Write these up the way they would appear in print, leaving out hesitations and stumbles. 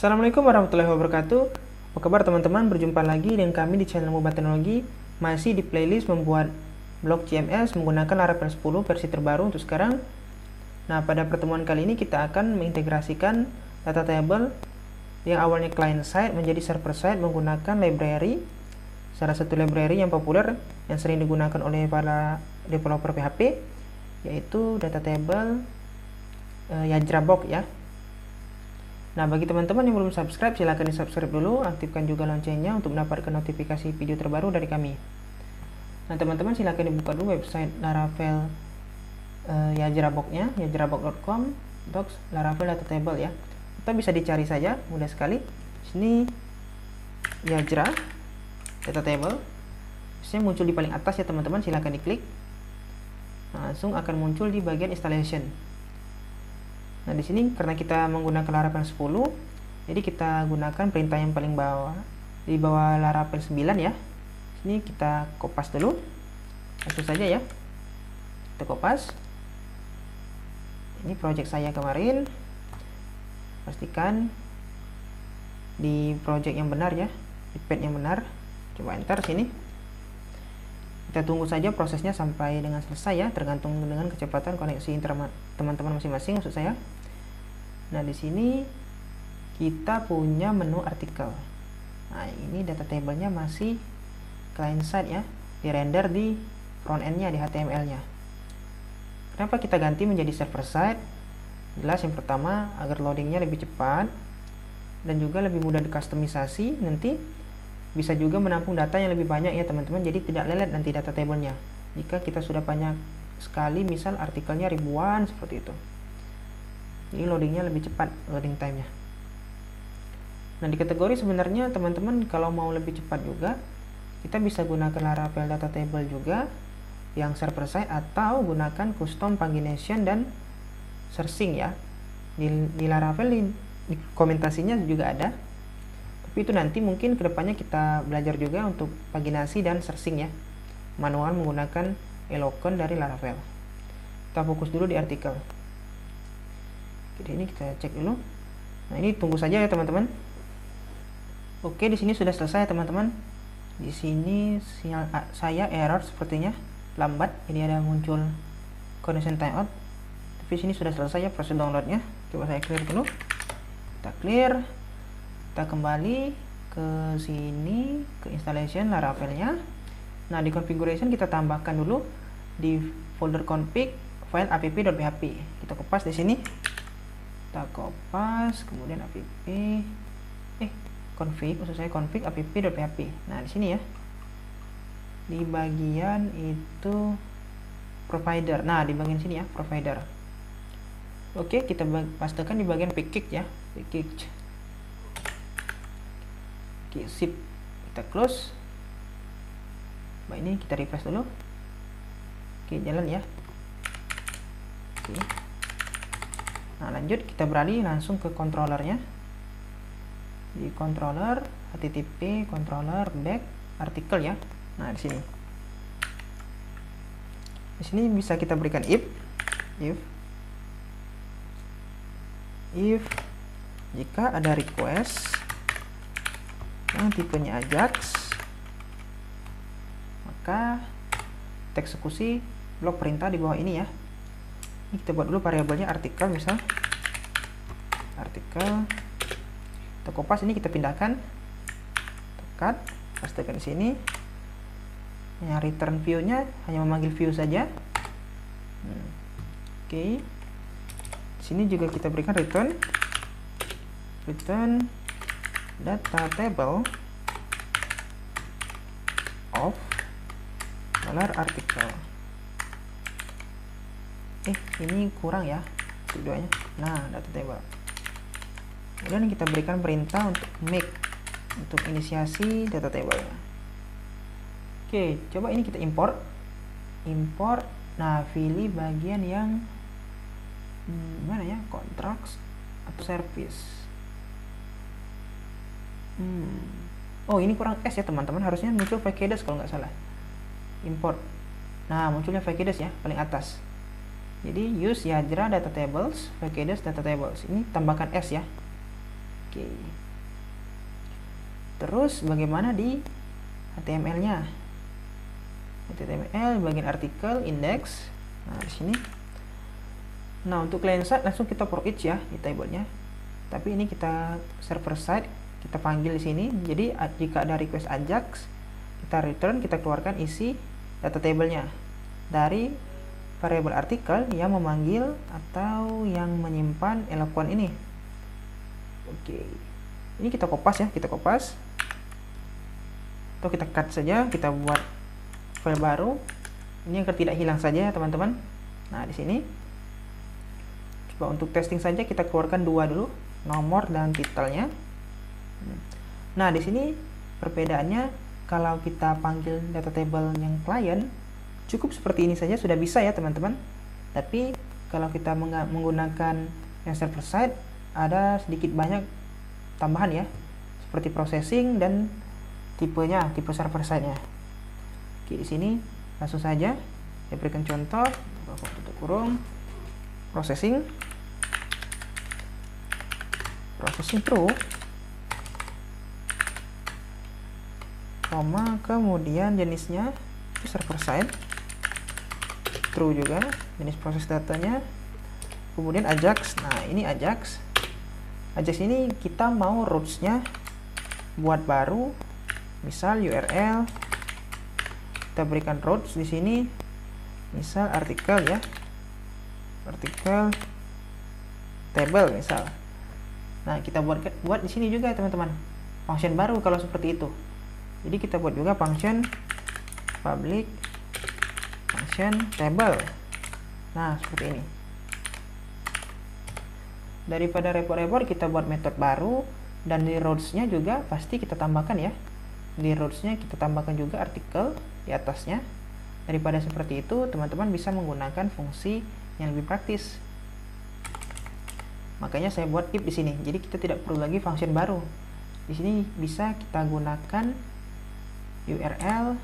Assalamualaikum warahmatullahi wabarakatuh. Apa kabar teman-teman? Berjumpa lagi dengan kami di channel Mobile Teknologi. Masih di playlist membuat blog CMS menggunakan Laravel 10 versi terbaru untuk sekarang. Nah, pada pertemuan kali ini kita akan mengintegrasikan data table yang awalnya client side menjadi server side menggunakan library. Salah satu library yang populer yang sering digunakan oleh para developer PHP yaitu data table Yajra-Box ya. Nah, bagi teman-teman yang belum subscribe, silahkan di subscribe dulu, aktifkan juga loncengnya untuk mendapatkan notifikasi video terbaru dari kami. Nah, teman-teman silahkan dibuka dulu website Laravel Yajra-Box-nya, yajra-box.com, docs Laravel data table ya. Atau bisa dicari saja, mudah sekali. Sini Yajra data table. Biasanya muncul di paling atas ya teman-teman, silahkan diklik. Nah, langsung akan muncul di bagian installation. Nah, di sini karena kita menggunakan Laravel 10, jadi kita gunakan perintah yang paling bawah di bawah Laravel 9 ya. Sini kita kopas dulu. Langsung saja ya. Kita kopas. Ini project saya kemarin. Pastikan di project yang benar ya, di path yang benar. Coba enter sini. Kita tunggu saja prosesnya sampai dengan selesai ya, tergantung dengan kecepatan koneksi teman-teman masing-masing maksud saya. Nah, di sini kita punya menu artikel. Nah, ini data table-nya masih client side ya, di render di front end-nya, di HTML-nya. Kenapa kita ganti menjadi server side? Jelas yang pertama agar loading-nya lebih cepat dan juga lebih mudah dikustomisasi. Nanti bisa juga menampung data yang lebih banyak ya teman-teman, jadi tidak lelet nanti data table-nya. Jika kita sudah banyak sekali, misal artikelnya ribuan seperti itu, jadi loadingnya lebih cepat, loading time-nya. Nah, di kategori sebenarnya teman-teman kalau mau lebih cepat juga, kita bisa gunakan Laravel data table juga yang server side atau gunakan custom pagination dan searching ya. Di Laravel di komentasinya juga ada. Tapi itu nanti mungkin kedepannya kita belajar juga untuk paginasi dan searching ya, manual menggunakan Eloquent dari Laravel. Kita fokus dulu di artikel. Jadi ini kita cek dulu. Nah, ini tunggu saja ya teman-teman. Oke, di sini sudah selesai teman-teman. Di sini sinyal saya error sepertinya lambat, jadi ada muncul connection timeout. Tapi sini sudah selesai ya proses downloadnya. Coba saya clear dulu. Kita clear. Kita kembali ke sini, ke installation Laravelnya. Nah, di configuration kita tambahkan dulu di folder config file app.php. Kita kopas di sini. Kita kopas, kemudian app config, maksud saya config app.php. Nah, di sini ya. Di bagian itu provider. Nah, di bagian sini ya, provider. Oke, kita pastikan di bagian package ya, package. Oke, sip. Kita close. Nah, ini kita refresh dulu. Oke, jalan ya. Oke. Nah, lanjut kita beralih langsung ke controllernya. Di controller http controller back artikel ya. Nah, di sini. Di sini bisa kita berikan if jika ada request yang tipenya Ajax, maka teks eksekusi blok perintah di bawah ini ya. Ini kita buat dulu variabelnya artikel, misal artikel. Kita kopas, ini kita pindahkan, tekan, pastikan di sini. Yang return view-nya hanya memanggil view saja. Oke. Di sini juga kita berikan return data table of $article. Ini kurang ya keduanya. Nah, data table. Kemudian kita berikan perintah untuk make, untuk inisiasi data table. Oke, coba ini kita import. Nah, pilih bagian yang mana ya, contracts atau service. Oh, ini kurang S ya teman-teman, harusnya muncul packages kalau nggak salah. Import. Nah, munculnya packages ya, paling atas. Jadi use Yajra data tables, packages data tables. Ini tambahkan S ya. Oke. Terus bagaimana di HTML-nya? HTML bagian artikel, index. Nah, di sini. Nah, untuk client side langsung kita for each ya di table-nya. Tapi ini kita server side, kita panggil di sini. Jadi jika ada request Ajax, kita return, kita keluarkan isi data table-nya dari variabel artikel yang memanggil atau yang menyimpan Eloquent ini. Oke. Ini kita kopas ya, kita kopas. Atau kita cut saja, kita buat file baru. Ini agar tidak hilang saja ya teman-teman. Nah, di sini coba untuk testing saja kita keluarkan dua dulu, nomor dan titelnya. Nah, di sini perbedaannya kalau kita panggil data table yang client cukup seperti ini saja sudah bisa ya teman-teman. Tapi kalau kita menggunakan yang server side ada sedikit banyak tambahan ya, seperti processing dan tipenya, tipe server side-nya. Oke, di sini langsung saja saya berikan contoh, tutup kurung, processing true, koma, kemudian jenisnya server side, true juga, jenis proses datanya, kemudian Ajax. Nah, ini Ajax ini kita mau roots-nya buat baru, misal URL, kita berikan roots di sini, misal artikel ya, artikel table misal. Nah, kita buat di sini juga teman-teman function baru kalau seperti itu. Jadi kita buat juga function public function table. Nah, seperti ini. Daripada repot-repot kita buat metode baru, dan di rows-nya juga pasti kita tambahkan ya. Di rows-nya kita tambahkan juga artikel di atasnya. Daripada seperti itu, teman-teman bisa menggunakan fungsi yang lebih praktis. Makanya saya buat if di sini. Jadi kita tidak perlu lagi function baru. Di sini bisa kita gunakan URL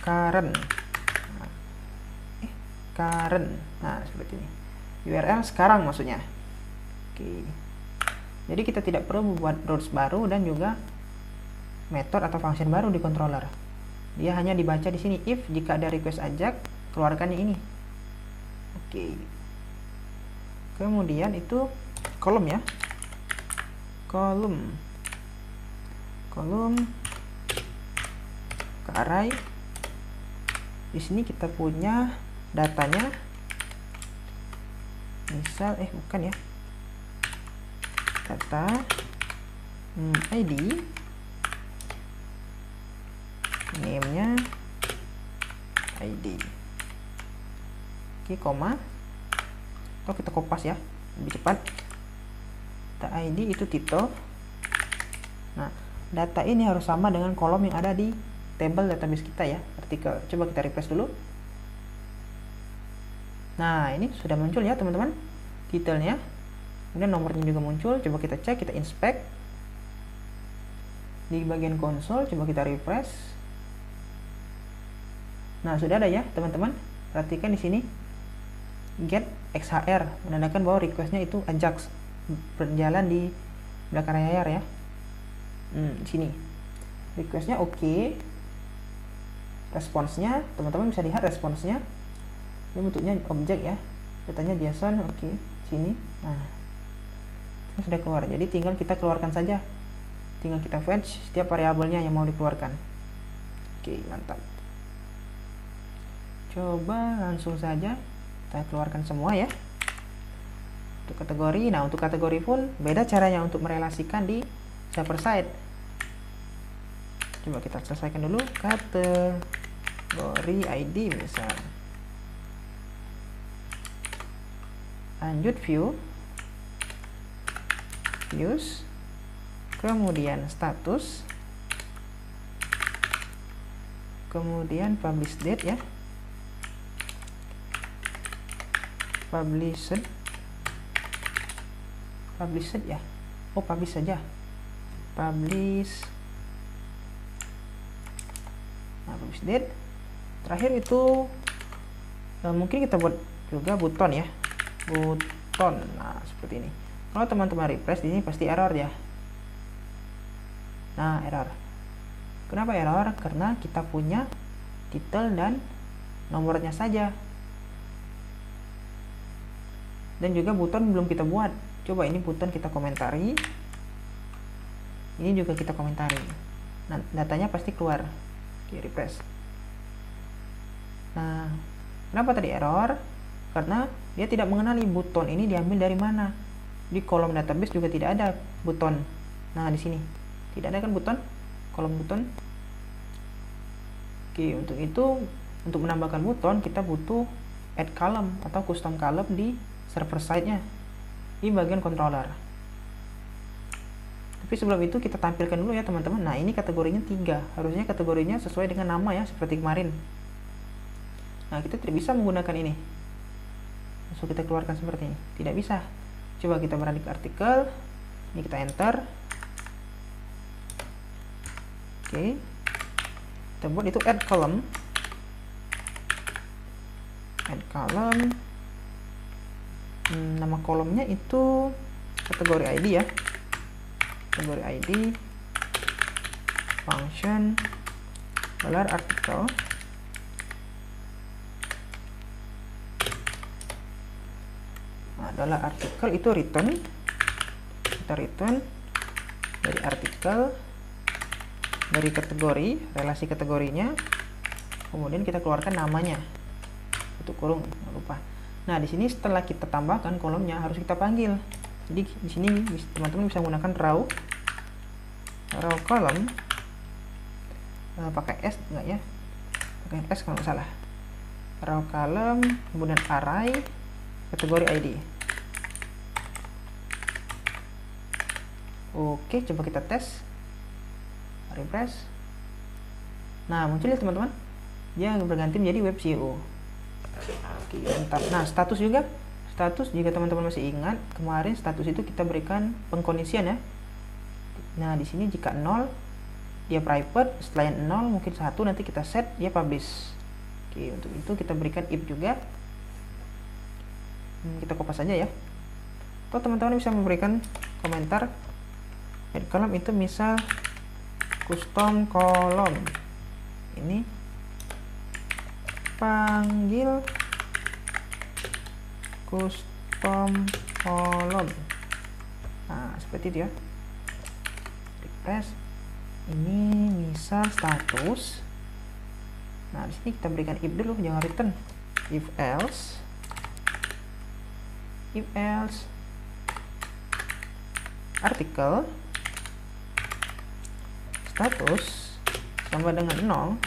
current. Nah, seperti ini. URL sekarang maksudnya. Oke. Jadi kita tidak perlu membuat rows baru dan juga metode atau function baru di controller. Dia hanya dibaca di sini if jika ada request Ajax, keluarkannya ini. Oke. Kemudian itu kolom ya. Kolom ke array. Di sini kita punya datanya. Misal bukan ya. Data ID, name-nya ID. Oke, koma. Atau kita kopas ya, lebih cepat. Data ID itu title. Nah, data ini harus sama dengan kolom yang ada di table database kita ya, artikel. Coba kita refresh dulu. Nah, ini sudah muncul ya teman-teman, titelnya. Kemudian nomornya juga muncul. Coba kita cek, kita inspect. Di bagian konsol, coba kita refresh. Nah, sudah ada ya teman-teman. Perhatikan di sini. Get XHR menandakan bahwa requestnya itu Ajax berjalan di belakang layar ya. Di sini requestnya oke. Responsnya teman-teman bisa lihat responsnya. Ini bentuknya objek ya. Datanya JSON oke. Sini. Nah, ini sudah keluar. Jadi tinggal kita keluarkan saja. Tinggal kita fetch setiap variabelnya yang mau dikeluarkan. Oke, mantap. Coba langsung saja kita keluarkan semua ya. Untuk kategori, nah untuk kategori pun beda caranya untuk merelasikan di server side. Coba kita selesaikan dulu kategori ID misal. Lanjut views, kemudian status, kemudian publish date ya. Published ya. Oh, publish saja. Publish. Nah, publish date. Terakhir itu mungkin kita buat juga button ya. Button. Nah, seperti ini. Kalau teman-teman refresh di sini pasti error ya. Nah, error. Kenapa error? Karena kita punya title dan nomornya saja. Dan juga button belum kita buat. Coba ini button kita komentari. Ini juga kita komentari. Nah, datanya pasti keluar. Oke, refresh. Nah, kenapa tadi error? Karena dia tidak mengenali button ini diambil dari mana. Di kolom database juga tidak ada button. Nah, di sini tidak ada kan button, kolom button. Oke, untuk itu, untuk menambahkan button kita butuh add column atau custom column di server side-nya di bagian controller. Tapi sebelum itu kita tampilkan dulu ya teman-teman. Nah, ini kategorinya 3. Harusnya kategorinya sesuai dengan nama ya, seperti kemarin. Nah, kita tidak bisa menggunakan ini. Langsung kita keluarkan seperti ini. Tidak bisa. Coba kita beralih ke artikel. Ini kita enter. Oke. Kita buat itu add column. Add column. Nama kolomnya itu kategori ID ya. Kategori ID. Function. $artikel. Adalah artikel itu return, kita return dari artikel, dari kategori, relasi kategorinya, kemudian kita keluarkan namanya, tutup kurung, nggak lupa. Nah, di sini setelah kita tambahkan kolomnya harus kita panggil. Jadi di sini teman-teman bisa menggunakan raw column, pakai S enggak ya? Pakai S kalau nggak salah. Raw column, kemudian array kategori ID. Oke, coba kita tes. Refresh. Nah, muncul ya teman-teman. Dia berganti menjadi web CEO. Oke, mantap. Nah, status juga. Status jika teman-teman masih ingat, kemarin status itu kita berikan pengkondisian ya. Nah, di sini jika 0 dia private, setelah 0 mungkin 1, nanti kita set dia publish. Oke, untuk itu kita berikan if juga. Kita kopas saja ya. Atau teman-teman bisa memberikan komentar. Add column itu misal custom column. Ini panggil custom column. Nah, seperti itu ya. Refresh. Ini misal status. Nah, di sini kita berikan if dulu, jangan return. If else artikel status sama dengan 0,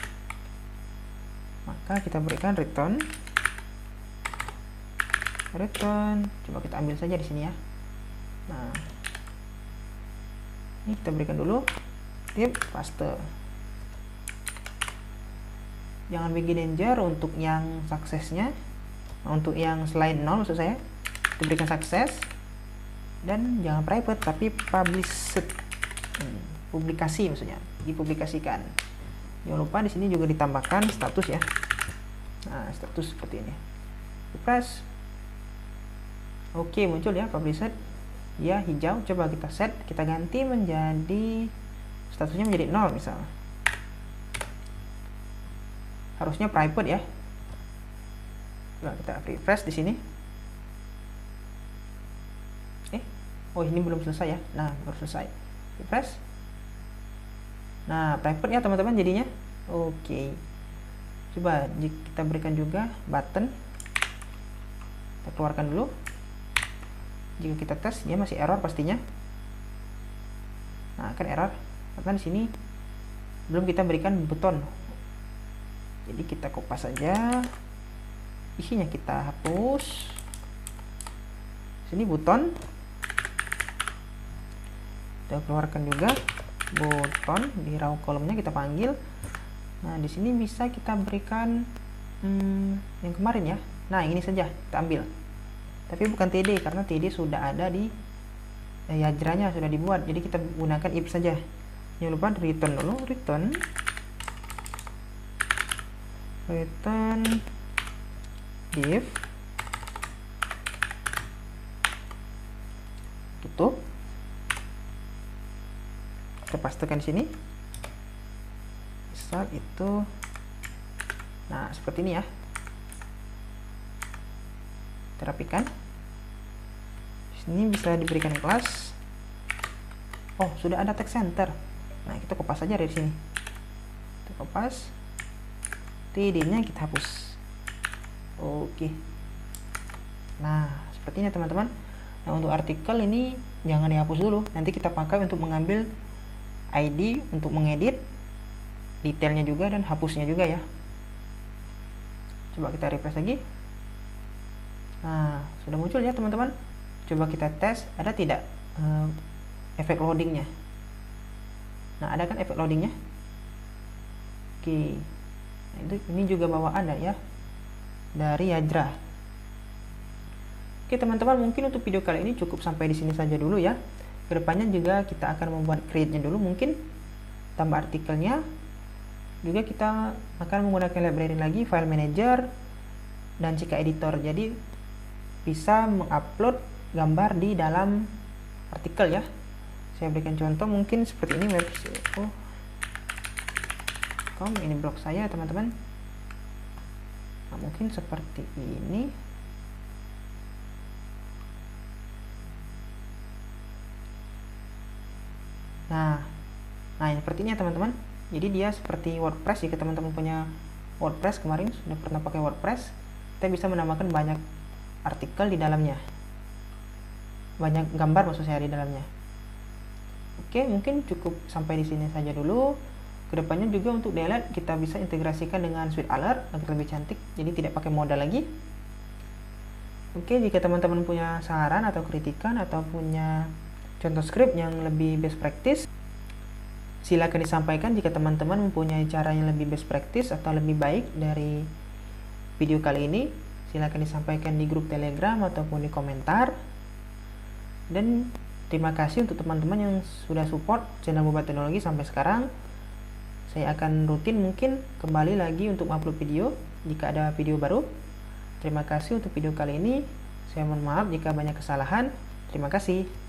maka kita berikan return. Coba kita ambil saja di sini ya. Nah, ini kita berikan dulu tip paste. Jangan bikin danger untuk yang suksesnya. Untuk yang selain 0 maksud saya, diberikan sukses. Dan jangan private tapi published. Publikasi maksudnya, dipublikasikan. Jangan lupa di sini juga ditambahkan status ya. Nah, status seperti ini. Refresh. Oke, muncul ya published. Ya, hijau. Coba kita set, kita ganti menjadi statusnya menjadi 0 misal. Harusnya private ya. Coba kita refresh di sini. Oh, ini belum selesai ya. Nah, baru selesai. Refresh. Nah, private ya teman-teman jadinya. Oke. Coba kita berikan juga button. Kita keluarkan dulu. Jika kita tes, dia masih error pastinya. Nah, kan error. Karena di sini belum kita berikan button. Jadi kita kopas saja. Isinya kita hapus. Sini button. Kita keluarkan juga button di raw kolomnya, kita panggil. Nah, di sini bisa kita berikan yang kemarin ya. Nah, ini saja kita ambil. Tapi bukan TD karena TD sudah ada di Yajranya, sudah dibuat. Jadi kita gunakan if saja. Jangan lupa return dulu, return if. saya pastekan di sini. Misal itu, nah seperti ini ya. Terapikan. Ini bisa diberikan kelas. Oh, sudah ada text center. Nah, kita kopas saja dari sini. Kita kopas. TD-nya kita hapus. Oke. Nah, seperti ini teman-teman. Nah, untuk artikel ini jangan dihapus dulu. Nanti kita pakai untuk mengambil ID, untuk mengedit detailnya juga dan hapusnya juga ya. Coba kita refresh lagi. Nah, sudah muncul ya teman-teman. Coba kita tes, ada tidak efek loadingnya. Nah, ada kan efek loadingnya. Oke. Nah, ini juga bawaan ya dari Yajra. Oke teman-teman, mungkin untuk video kali ini cukup sampai di sini saja dulu ya. Kedepannya juga kita akan membuat create-nya dulu, mungkin tambah artikelnya. Juga kita akan menggunakan library lagi, file manager dan jika editor. Jadi bisa mengupload gambar di dalam artikel ya. Saya berikan contoh mungkin seperti ini web.com, ini blog saya teman-teman. Nah, mungkin seperti ini. Nah yang seperti ini ya teman-teman. Jadi dia seperti WordPress. Jika teman-teman punya WordPress kemarin sudah pernah pakai WordPress, kita bisa menambahkan banyak artikel di dalamnya, banyak gambar maksud saya di dalamnya. Oke, mungkin cukup sampai di sini saja dulu. Kedepannya juga untuk delete kita bisa integrasikan dengan Suite Alert agar lebih cantik, jadi tidak pakai modal lagi. Oke, jika teman-teman punya saran atau kritikan atau punya contoh script yang lebih best practice, silakan disampaikan. Jika teman-teman mempunyai cara yang lebih best practice atau lebih baik dari video kali ini, silakan disampaikan di grup Telegram ataupun di komentar. Dan terima kasih untuk teman-teman yang sudah support channel Boba Teknologi sampai sekarang. Saya akan rutin mungkin kembali lagi untuk upload video jika ada video baru. Terima kasih untuk video kali ini. Saya mohon maaf jika banyak kesalahan. Terima kasih.